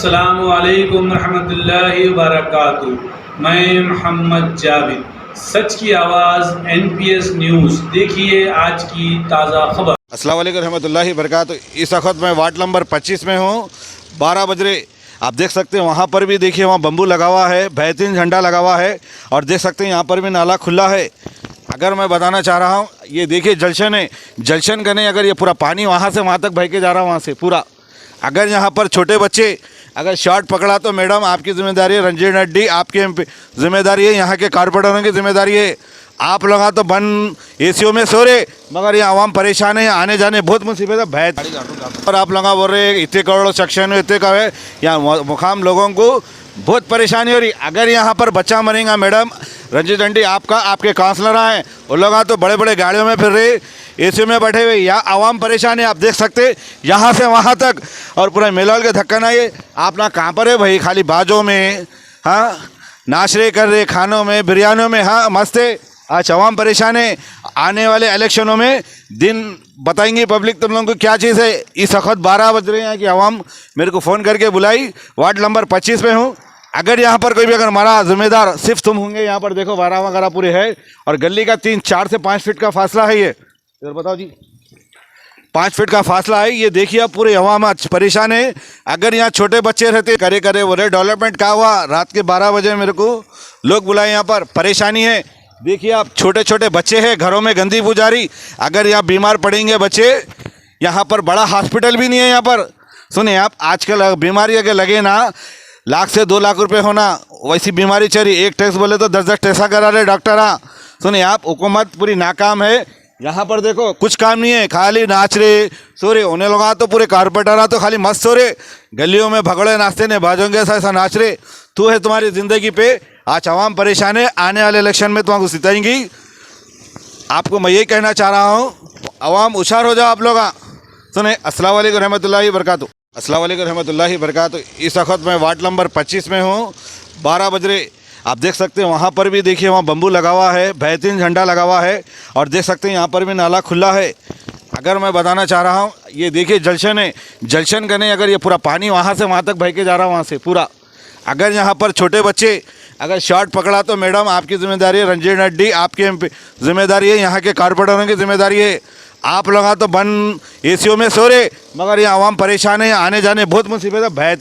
अस्सलामुअलैकुम रहमतुल्लाहि वबरकातुहू। मैं मोहम्मद जावेद, सच की आवाज़ NPS न्यूज़। देखिए आज की ताज़ा खबर। अस्सलाम वालेकुम रहमतुल्लाहि वबरकातुहू। इस वक्त मैं वार्ड नंबर 25 में हूँ। 12 बज रहे, आप देख सकते हैं वहाँ पर भी देखिए, वहाँ बम्बू लगा हुआ है, बेहतरीन झंडा लगा हुआ है। और देख सकते हैं यहाँ पर भी नाला खुला है। अगर मैं बताना चाह रहा हूँ, ये देखिए जलशन है, जलशन का नहीं, अगर ये पूरा पानी वहाँ से वहाँ तक बह के जा रहा है, वहाँ से पूरा। अगर यहाँ पर छोटे बच्चे अगर शॉट पकड़ा तो मैडम आपकी ज़िम्मेदारी है, रंजीत रेड्डी आपकी ज़िम्मेदारी है, यहाँ के कारपोरेटरों की ज़िम्मेदारी है। आप लोग तो बंद एसीओ में सो रहे, मगर यहाँ आवाम परेशान है, आने जाने बहुत मुसीबत है। भय और आप लोग बोल रहे इतने करोड़ सेक्शन इतने का है, यहाँ मुकाम लोगों को बहुत परेशानी हो रही। अगर यहाँ पर बच्चा मरेगा मैडम, रंजीत रेड्डी आपका आपके काउंसलर हैं, वो लोग तो बड़े बड़े गाड़ियों में फिर रहे, एसी में बैठे हुए, यहाँ आवाम परेशान है। आप देख सकते यहाँ से वहाँ तक, और पूरा मेलाल के धक्का ना। ये आप ना कहाँ पर है भाई, खाली बाजों में, हाँ नाशरे कर रहे, खानों में, बिरयानियों में, हाँ मस्त है। आज आवाम परेशान है। आने वाले इलेक्शनों में दिन बताएंगे पब्लिक तुम लोगों को क्या चीज़ है। इस वक्त 12 बज रहे हैं कि आवाम मेरे को फ़ोन करके बुलाई, वार्ड नंबर 25 में हूँ। अगर यहाँ पर कोई भी अगर हमारा जिम्मेदार सिर्फ तुम होंगे। यहाँ पर देखो वारा वगैरह पूरे है, और गली का 4 से 5 फीट का फासला है। ये इधर बताओ जी, 5 फीट का फासला है। ये देखिए आप पूरे अवाम आज परेशान है। अगर यहाँ छोटे बच्चे रहते करे बोले डेवलपमेंट क्या हुआ, रात के 12 बजे मेरे को लोग बुलाए, यहाँ पर परेशानी है। देखिए आप छोटे छोटे बच्चे हैं, घरों में गंदी पुजारी। अगर यहाँ बीमार पड़ेंगे बच्चे, यहाँ पर बड़ा हॉस्पिटल भी नहीं है। यहाँ पर सुनिए आप, आजकल बीमारी अगर लगे ना, लाख से 2 लाख रुपए होना, वैसी बीमारी चल रही। एक टेस्ट बोले तो 10-10 टेस्ट करा रहे डॉक्टर। हाँ सुनिए आप, हुकूमत पूरी नाकाम है। यहाँ पर देखो कुछ काम नहीं है, खाली नाच रहे सो रहे। उन्हें लोग तो पूरे कारपेटर तो खाली मस्त सो रहे, गलियों में भगड़े नाचते ने बाजोंगे ऐसा नाच रहे। तू है तुम्हारी ज़िंदगी पे। आज आवाम परेशान है, आने वाले इलेक्शन में तुमको सिताएंगी। आपको मैं यही कहना चाह रहा हूँ, आवाम होशियार हो जाओ आप लोग। सुने, अस्सलाम वालेकुम रहमतुल्लाहि वबरकातुहू। अस्सलाम वालेकुम रहमतुल्लाहि वबरकातुहू। इस वक्त मैं वार्ड नंबर 25 में हूँ। 12 बज रहे, आप देख सकते हैं वहाँ पर भी देखिए, वहाँ बम्बू लगा हुआ है, बेहतरीन झंडा लगा हुआ है। और देख सकते हैं यहाँ पर भी नाला खुला है। अगर मैं बताना चाह रहा हूँ, ये देखिए जलशन है, जलशन का नहीं, अगर ये पूरा पानी वहाँ से वहाँ तक बह के जा रहा है, वहाँ से पूरा। अगर यहाँ पर छोटे बच्चे अगर शॉट पकड़ा तो मैडम आपकी ज़िम्मेदारी है, रंजीत रेड्डी आपकी ज़िम्मेदारी है, यहाँ के कारपोरेटरों की ज़िम्मेदारी है। आप लोग तो बंद एसीओ में सो रहे, मगर यहाँ आवाम परेशान है, आने जाने बहुत मुसीबत है। भय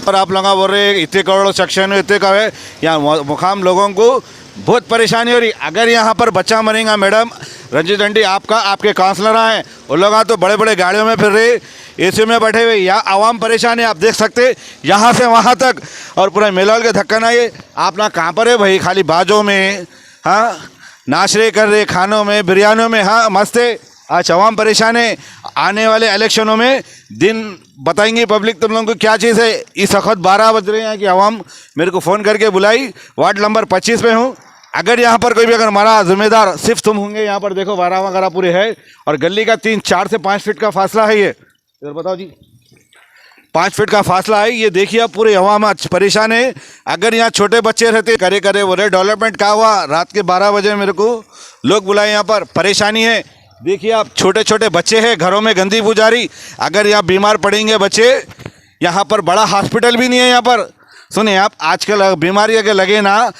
और आप लोग बोल रहे इतने करोड़ सेक्शन इतने का है, यहाँ मुकाम लोगों को बहुत परेशानी हो रही। अगर यहाँ पर बच्चा मरेगा मैडम, रंजीत रेड्डी आपका आपके काउंसलर हैं, वो लोग तो बड़े बड़े गाड़ियों में फिर रहे, एसी में बैठे हुए, यहाँ आवाम परेशान है। आप देख सकते यहाँ से वहाँ तक, और पूरा मेलाल के धक्का ना। ये आप ना कहाँ पर है भाई, खाली बाजों में, हाँ नाशरे कर रहे, खानों में, बिरयानियों में, हाँ मस्त है। आज आवाम परेशान है। आने वाले इलेक्शनों में दिन बताएंगे पब्लिक तुम लोगों को क्या चीज़ है। इस वक्त 12 बज रहे हैं कि आवाम मेरे को फ़ोन करके बुलाई, वार्ड नंबर 25 में हूँ। अगर यहाँ पर कोई भी अगर हमारा जिम्मेदार सिर्फ तुम होंगे। यहाँ पर देखो वारा वगैरह पूरे है, और गली का 4 से 5 फीट का फासला है। ये इधर बताओ जी, 5 फीट का फासला है। ये देखिए आप पूरे अवाम आज परेशान है। अगर यहाँ छोटे बच्चे रहते करे बोले डेवलपमेंट क्या हुआ, रात के 12 बजे मेरे को लोग बुलाए, यहाँ पर परेशानी है। देखिए आप छोटे छोटे बच्चे हैं, घरों में गंदी पुजारी। अगर यहाँ बीमार पड़ेंगे बच्चे, यहाँ पर बड़ा हॉस्पिटल भी नहीं है। यहाँ पर सुनिए आप, आजकल बीमारी अगर लगे ना,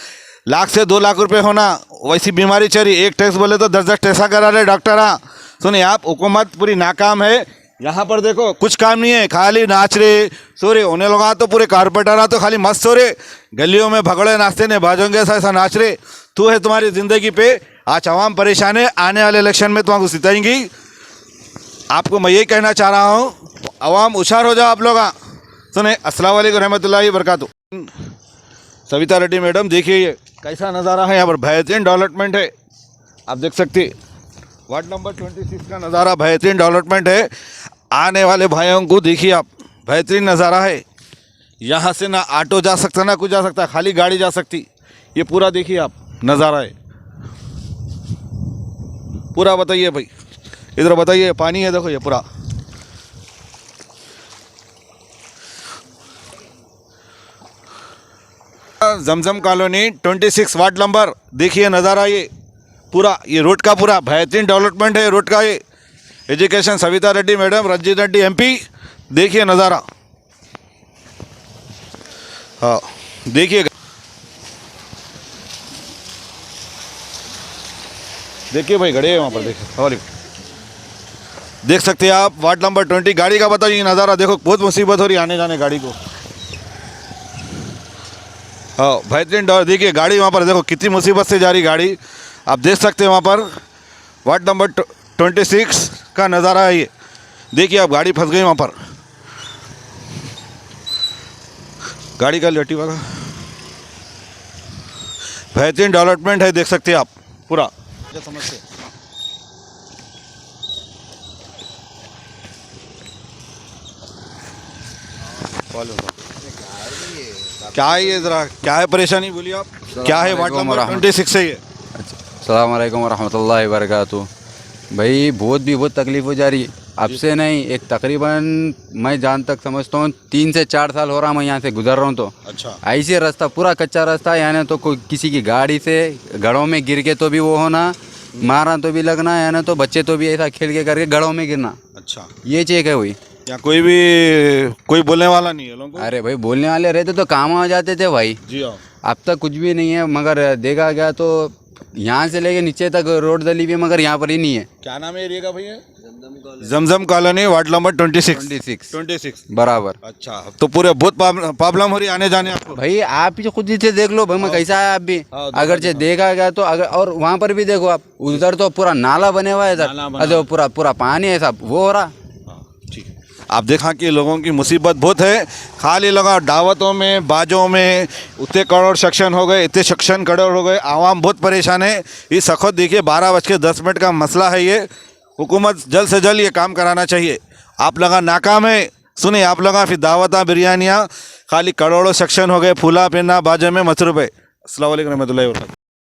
लाख से 2 लाख रुपए होना, वैसी बीमारी चल रही। एक टेस्ट बोले तो 10-10 टेस्ट करा रहे डॉक्टर। हाँ सुनिए आप, हुकूमत पूरी नाकाम है। यहाँ पर देखो कुछ काम नहीं है, खाली नाच रहे सो रहे। उन्हें लोग तो पूरे कारपेटर तो खाली मस्त सो रहे, गलियों में भगड़े नाचते ने बाजोंगे ऐसा नाच रहे। तू है तुम्हारी ज़िंदगी पे। आज आवाम परेशान है, आने वाले इलेक्शन में तुमको सिताएंगी। आपको मैं यही कहना चाह रहा हूँ, आवाम होशियार हो जाओ आप लोग। सुने, अस्सलाम वालेकुम रहमतुल्लाहि वबरकातुहू। सविता रेड्डी मैडम देखिए ये कैसा नज़ारा है, यहाँ पर बेहतरीन डेवलपमेंट है। आप देख सकते वार्ड नंबर 26 का नज़ारा, बेहतरीन डेवलपमेंट है। आने वाले भाइयों को देखिए आप, बेहतरीन नज़ारा है। यहाँ से ना ऑटो जा सकता ना कुछ जा सकता, खाली गाड़ी जा सकती। ये पूरा देखिए आप नज़ारा है पूरा। बताइए भाई, इधर बताइए, पानी है देखो ये पूरा। जमजम कॉलोनी 26 वार्ड नंबर, देखिए नज़ारा ये पूरा। ये रोड का पूरा बेहतरीन डेवलपमेंट है रोड का। ये education Savita Reddy madam, Ranjit Reddy MP, देखिए नज़ारा। हाँ देखिए देखिए भाई खड़े हैं वहाँ पर, देखिए और देख सकते हैं आप वार्ड नंबर 20 गाड़ी का बताइए नज़ारा देखो, बहुत मुसीबत हो रही है आने जाने गाड़ी को। हाँ बेहतरीन डर, देखिए गाड़ी वहाँ पर देखो कितनी मुसीबत से जा रही गाड़ी, आप देख सकते हैं वहाँ पर वार्ड नंबर 26 का नज़ारा है ये। देखिए आप गाड़ी फंस गई वहाँ पर, गाड़ी का लटी वाला बेहतरीन डेवलपमेंट है, देख सकते हैं आप पूरा समझते। क्या है ये, ज़रा क्या है परेशानी बोलिए आप, क्या है वार्ड नंबर 26 से ये? अस्सलाम वालेकुम रहमतुल्लाहि व बरकातुहू। भाई बहुत तकलीफ हो जा रही है, अब से नहीं, एक तकरीबन मैं जहाँ तक समझता हूँ 3 से 4 साल हो रहा, मैं यहाँ से गुजर रहा हूँ। तो अच्छा ऐसे रास्ता पूरा कच्चा रास्ता है, यानी तो कोई किसी की गाड़ी से गड़ों में गिर के तो भी वो होना, मारा तो भी लगना, यानी तो बच्चे तो भी ऐसा खेल के करके गड़ों में गिरना। अच्छा ये चीज़ है हुई। यहाँ कोई बोलने वाला नहीं है लोगों को? अरे भाई बोलने वाले रहते तो काम आ जाते थे भाई। जी हाँ। अब तक कुछ भी नहीं है, मगर देखा गया तो यहाँ से लेके नीचे तक रोड दली हुई है, मगर यहाँ पर ही नहीं है। क्या नाम है एरिया का भैया? जमजम कॉलोनी वार्ड नंबर 26 बराबर। अच्छा तो पूरे बहुत प्रॉब्लम हो रही आने जाने आपको? भाई आप ही खुद ही से देख लो भाई, मैं कैसा है आप भी, अगर से देखा गया तो अगर, और वहाँ पर भी देखो आप, उधर तो पूरा नाला बने हुआ है इधर, अरे पूरा पानी है सब वो हो रहा। ठीक है, आप देखा कि लोगों की मुसीबत बहुत है, खाली लगा दावतों में बाजों में उतने करोड़ सेक्शन हो गए, इतने सेक्शन करोड़ हो गए, आवाम बहुत परेशान है। इस वक्त देखिए 12:10 का मसला है ये, हुकूमत जल्द से जल्द ये काम कराना चाहिए। आप लगा नाकाम है, सुनिए आप लगा फिर दावता बिरयानियाँ, खाली करोड़ों सेक्शन हो गए, फूला पहना बाजे में मसरूफ़ है। अस्सलाम वालेकुम रहमतुल्लाहि व बरकातुहू।